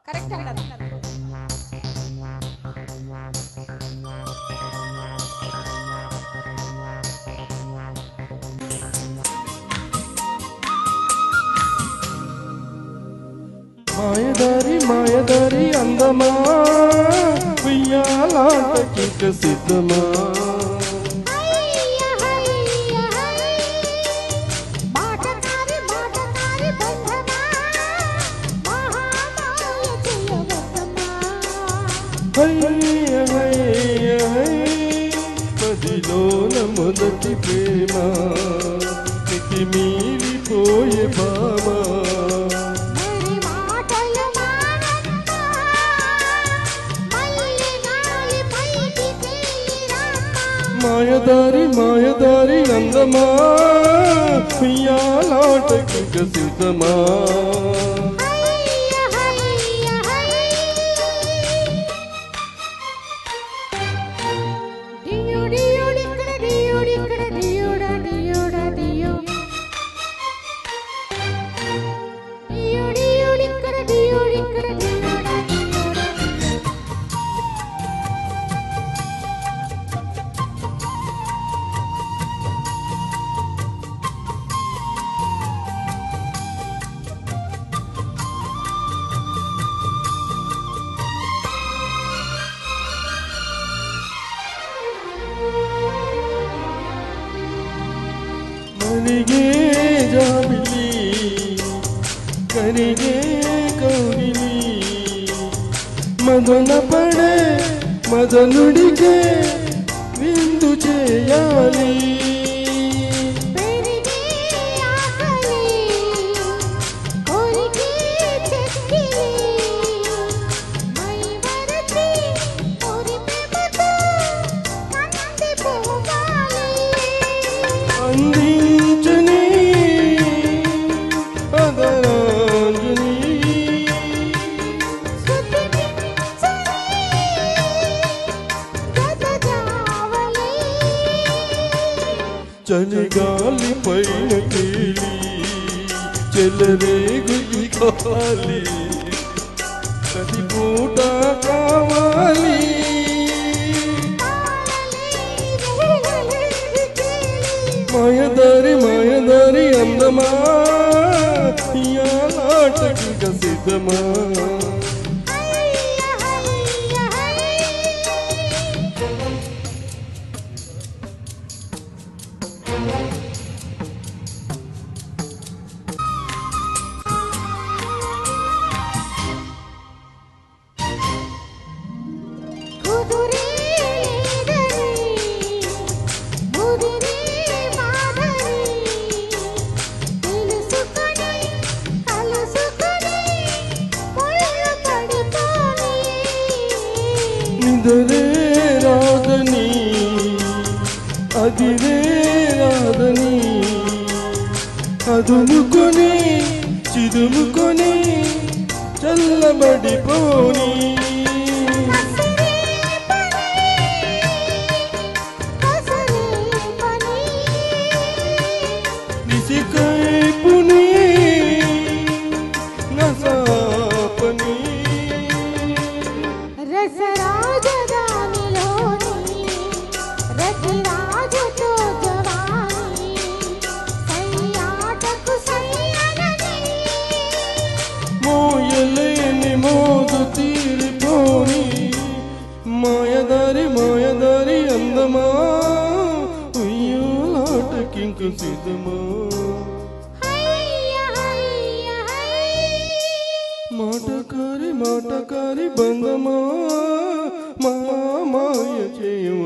Correct అన్నారు. మాయదారి మాయదారి అందమా ఉయ్యాలాటకిక సిద్ధమా పదిలోన మొదటి ప్రేమ మితి మీరిపోయే భామా మాయదారి మాయదారి అందమా ఉయ్యాలాటకిక సిద్ధమా కనిగే జాబిలి కనిగే కౌగిలి మదన పడే మదనుడికే విందు చేయాలి అందించని అదరాంజని చలిగాలి పైన తేలి చెలరేగు కావాలి ప్రతి పూట కావాలి మాయదారి మాయదారి అందమా ఇయాలాటకిక సిద్ధమా నిదరే రాదని అదిరే రాదని అదుముకొని చిదుముకొని చల్లబడిపోని నిసికైపుని నసాపని మోయలేని మోదు తీరిపోని మాయదారి మాయదారి అందమా ఉయ్యాలాటకింక సిద్ధమా మాటకారి మాటకారి బంధమా మా మాయ చేయు